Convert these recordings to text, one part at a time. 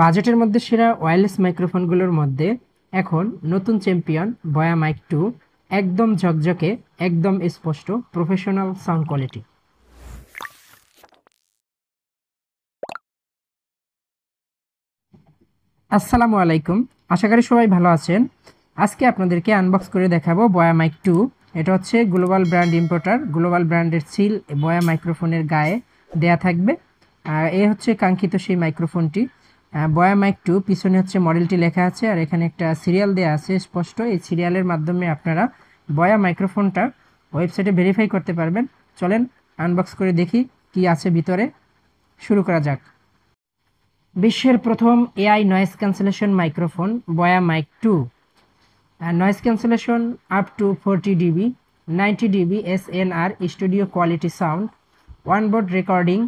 বাজেটের মধ্যে সেরা ওয়্যারলেস মাইক্রোফোনগুলোর মধ্যে এখন নতুন চ্যাম্পিয়ন বয়া মাইক 2। একদম ঝকঝকে, একদম স্পষ্ট, প্রফেশনাল সাউন্ড কোয়ালিটি। আসসালামু আলাইকুম, আশা করি সবাই ভালো আছেন। আজকে আপনাদেরকে আনবক্স করে দেখাবো বয়া মাইক 2। এটা হচ্ছে গ্লোবাল ব্র্যান্ড ইম্পোর্টার, গ্লোবাল ব্র্যান্ডের সিল বয়া মাইক্রোফোনের গায়ে দেয়া থাকবে। আর এ হচ্ছে কাঙ্ক্ষিত সেই মাইক্রোফোনটি, বয়া মাইক 2। পিছনে হচ্ছে মডেলটি লেখা আছে, আর এখানে একটা সিরিয়াল দেওয়া আছে স্পষ্ট। এই সিরিয়ালের মাধ্যমে আপনারা বয়া মাইক্রোফোনটা ওয়েবসাইটে ভেরিফাই করতে পারবেন। চলেন আনবক্স করে দেখি কি আছে ভিতরে। শুরু করা যাক। বিশ্বের প্রথম AI noise cancellation microphone Boya mic 2। Noise cancellation up to 40 dB, 90 dB SNR studio quality sound, onboard recording,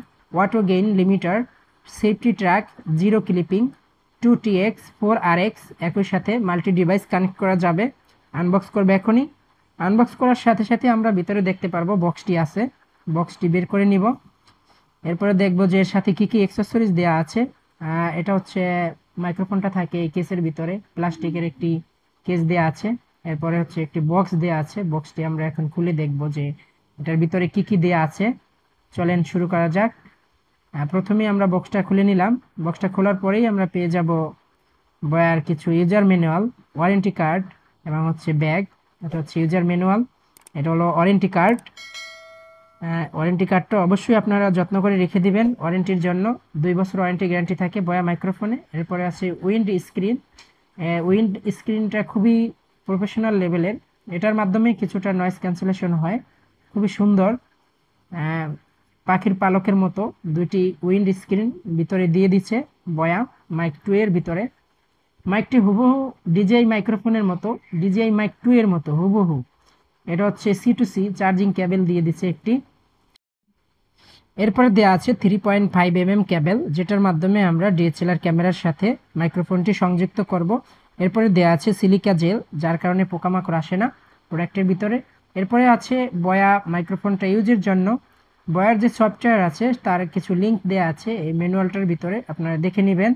auto gain limiter, safety track, zero clipping, 2TX 4RX, একই সাথে মাল্টি ডিভাইস কানেক্ট করা যাবে। Unbox করবে এখনই। Unbox করার সাথে সাথে আমরা ভিতরে দেখতে পারবো বক্সটি আছে, বক্সটি বের করে নিব। এরপরে দেখব যে এর সাথে কি কি অ্যাক্সেসরিজ দেওয়া আছে। এটা হচ্ছে মাইক্রোফোনটা থাকে এই কেসের ভিতরে, প্লাস্টিকের একটি কেস দেওয়া আছে। এরপরে হচ্ছে একটি বক্স দেওয়া আছে, বক্সটি আমরা এখন খুলে দেখব যে এটার ভিতরে কি কি দেওয়া আছে। চলেন শুরু করা যাক। প্রথমেই আমরা বক্সটা খুলে নিলাম। বক্সটা খোলার পরেই আমরা পেয়ে যাব বয়ার কিছু ইউজার ম্যানুয়াল, ওয়ারেন্টি কার্ড এবং হচ্ছে ব্যাগ। এটা হচ্ছে ইউজার ম্যানুয়াল, এটা হলো ওয়ারেন্টি কার্ড। ওয়ারেন্টি কার্ডটা অবশ্যই আপনারা যত্ন করে রেখে দিবেন ওয়ারেন্টির জন্য। 2 বছর ওয়ারেন্টি গ্যারান্টি থাকে বয়া মাইক্রোফোনে। এরপরে আছে উইন্ড স্ক্রিন। উইন্ড স্ক্রিনটা খুবই প্রফেশনাল লেভেলের, এটার মাধ্যমে কিছুটা নয়েজ ক্যান্সেলেশন হয়, খুবই সুন্দর। পাখির পালকের মতো দুটি উইন্ড স্ক্রিন ভিতরে দিয়ে দিচ্ছে বয়া মাইক 2 এর ভিতরে। মাইকটি হুবহু ডিজিআই মাইক্রোফোনের মতো, ডিজিআই মাইক 2 এর মতো হুবহু। এটা হচ্ছে C to C charging cable দিয়ে দিচ্ছে একটি। এরপরে দেওয়া আছে 3.5 mm কেবল, যেটার মাধ্যমে আমরা ডিএসএলআর ক্যামেরার সাথে মাইক্রোফোনটি সংযুক্ত করব। এরপরে দেওয়া আছে সিলিকা জেল, যার কারণে পোকামাকড় আসে না প্রোডাক্টের ভিতরে। এরপরে আছে বয়া মাইক্রোফোনটা ইউজের জন্য বয়ার যে সফটওয়্যার আছে তার কিছু লিঙ্ক দেওয়া আছে এই ম্যানুয়ালটার ভিতরে, আপনারা দেখে নেবেন।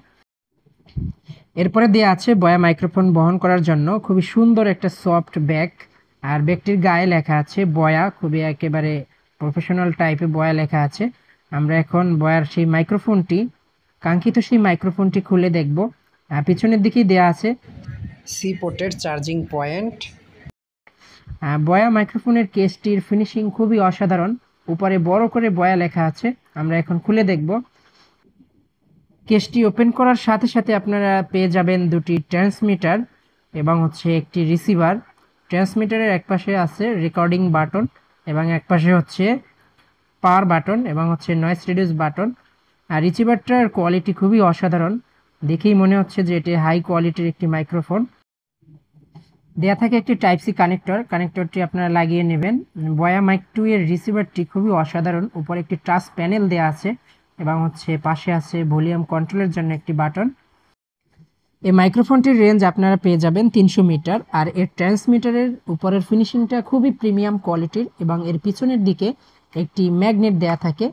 এরপরে দেওয়া আছে বয়া মাইক্রোফোন বহন করার জন্য খুবই সুন্দর একটা সফট ব্যাগ, আর ব্যাগটির গায়ে লেখা আছে বয়া, খুবই একেবারে প্রফেশনাল টাইপে বয়া লেখা আছে। আমরা এখন বয়ার সেই মাইক্রোফোনটি, কাঙ্ক্ষিত সেই মাইক্রোফোনটি খুলে দেখব। পিছনের দিকেই দেওয়া আছে সি পোর্টের চার্জিং পয়েন্ট। বয়া মাইক্রোফোনের কেসটির ফিনিশিং খুবই অসাধারণ, উপরে বড় করে বয়া লেখা আছে। আমরা এখন খুলে দেখব। কেসটি ওপেন করার সাথে সাথে আপনারা পেয়ে যাবেন দুটি ট্রান্সমিটার এবং হচ্ছে একটি রিসিভার। ট্রান্সমিটারের এক পাশে আছে রেকর্ডিং বাটন এবং এক পাশে হচ্ছে পাওয়ার বাটন এবং হচ্ছে নয়েজ রিডিউস বাটন। আর রিসিভারটার কোয়ালিটি খুবই অসাধারণ, দেখেই মনে হচ্ছে যে এটি হাই কোয়ালিটির একটি মাইক্রোফোন। দেয়া থাকে একটি টাইপ-সি কানেক্টর, কানেক্টরটি আপনারা লাগিয়ে নেবেন। বয়া মাইক 2 এর রিসিভারটি খুবই অসাধারণ, উপরে একটি টাচ প্যানেল দেওয়া আছে এবং হচ্ছে পাশে আছে ভলিউম কন্ট্রোলের জন্য একটি বাটন। এই মাইক্রোফোনটির রেঞ্জ আপনারা পেয়ে যাবেন 300 মিটার, আর এর ট্রান্সমিটারের উপরের ফিনিশিংটা খুবই প্রিমিয়াম কোয়ালিটির এবং এর পিছনের দিকে একটি ম্যাগনেট দেয়া থাকে।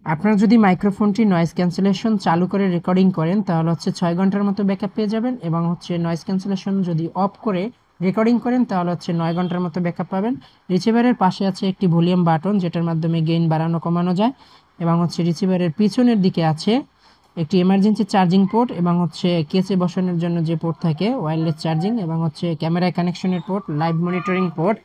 আপনারা যদি মাইক্রোফোনটি নয়েজ ক্যান্সেলেশন চালু করে রেকর্ডিং করেন তাহলে হচ্ছে 6 ঘন্টার মতো ব্যাকআপ পেয়ে যাবেন, এবং হচ্ছে নয়েজ ক্যান্সেলেশন যদি অফ করে রেকর্ডিং করেন তাহলে হচ্ছে 9 ঘন্টার মতো ব্যাকআপ পাবেন। রিসিভারের পাশে আছে একটি ভলিউম বাটন, যেটার মাধ্যমে গেইন বাড়ানো কমানো যায়, এবং হচ্ছে রিসিভারের পিছনের দিকে আছে একটি এমার্জেন্সি চার্জিং পোর্ট এবং হচ্ছে কেসে বসানোর জন্য যে পোর্ট থাকে ওয়্যারলেস চার্জিং, এবং হচ্ছে ক্যামেরায় কানেকশনের পোর্ট, লাইভ মনিটরিং পোর্ট।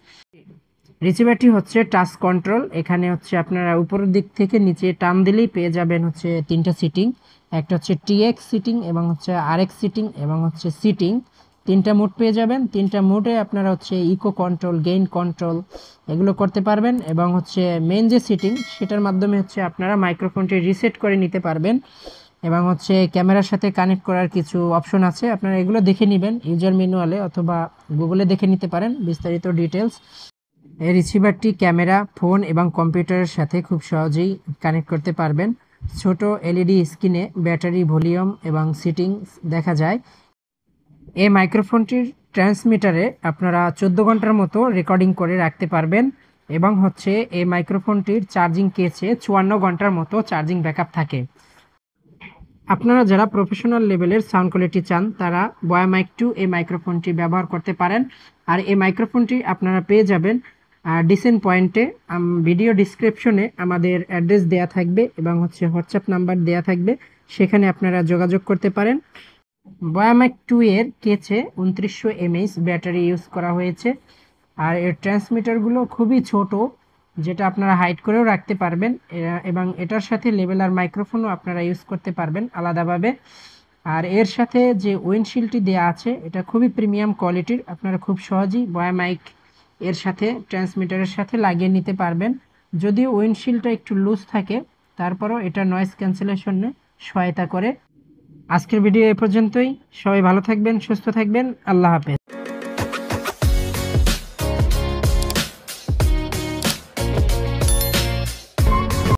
রিসিভারটি হচ্ছে টাচ কন্ট্রোল, এখানে হচ্ছে আপনারা উপরের দিক থেকে নিচে টান দিলেই পেয়ে যাবেন হচ্ছে 3টা সিটিং। একটা হচ্ছে টিএক্স সিটিং এবং হচ্ছে আরএক্স সিটিং এবং হচ্ছে সিটিং, 3টা মোড পেয়ে যাবেন। 3টা মোডে আপনারা হচ্ছে ইকো কন্ট্রোল, গেইন কন্ট্রোল এগুলো করতে পারবেন, এবং হচ্ছে মেন যে সিটিং সেটার মাধ্যমে হচ্ছে আপনারা মাইক্রোফোনটি রিসেট করে নিতে পারবেন, এবং হচ্ছে ক্যামেরার সাথে কানেক্ট করার কিছু অপশন আছে, আপনারা এগুলো দেখে নেবেন ইউজার ম্যানুয়ালে অথবা গুগলে দেখে নিতে পারেন বিস্তারিত ডিটেলস। এই রিসিভারটি ক্যামেরা, ফোন এবং কম্পিউটারের সাথে খুব সহজেই কানেক্ট করতে পারবেন। ছোট এলইডি স্ক্রিনে ব্যাটারি, ভলিউম এবং সিটিংস দেখা যায়। এই মাইক্রোফোনটির ট্রান্সমিটারে আপনারা 14 ঘন্টার মতো রেকর্ডিং করে রাখতে পারবেন, এবং হচ্ছে এই মাইক্রোফোনটির চার্জিং কেসে 54 ঘন্টার মতো চার্জিং ব্যাকআপ থাকে। আপনারা যারা প্রফেশনাল লেভেলের সাউন্ড কোয়ালিটি চান তারা বয়া মাইক 2 এই মাইক্রোফোনটি ব্যবহার করতে পারেন। আর এই মাইক্রোফোনটি আপনারা পেয়ে যাবেন ডিসেন্ট পয়েন্টে। ভিডিও ডিসক্রিপশনে আমাদের অ্যাড্রেস দেয়া থাকবে এবং হচ্ছে হোয়াটসঅ্যাপ নাম্বার দেয়া থাকবে, সেখানে আপনারা যোগাযোগ করতে পারেন। বয়া মাইক 2 এর কেচে 2900 mAh ব্যাটারি ইউজ করা হয়েছে। আর এর ট্রান্সমিটারগুলো খুবই ছোট, যেটা আপনারা হাইড করেও রাখতে পারবেন, এবং এটার সাথে লেভেলার মাইক্রোফোনও আপনারা ইউজ করতে পারবেন আলাদাভাবে। আর এর সাথে যে উইন্ডশিল্ডটি দেওয়া আছে এটা খুবই প্রিমিয়াম কোয়ালিটির, আপনারা খুব সহজেই বয়া মাইক এর সাথে ট্রান্সমিটারের সাথে লাগিয়ে নিতে পারবেন। যদিও উইন্ডশিল্ডটা একটু লুজ থাকে, তারপরও এটা নয়েজ ক্যান্সেলেশনে সহায়তা করে। আজকের ভিডিও এ পর্যন্তই। সবাই ভালো থাকবেন, সুস্থ থাকবেন। আল্লাহ হাফেজ।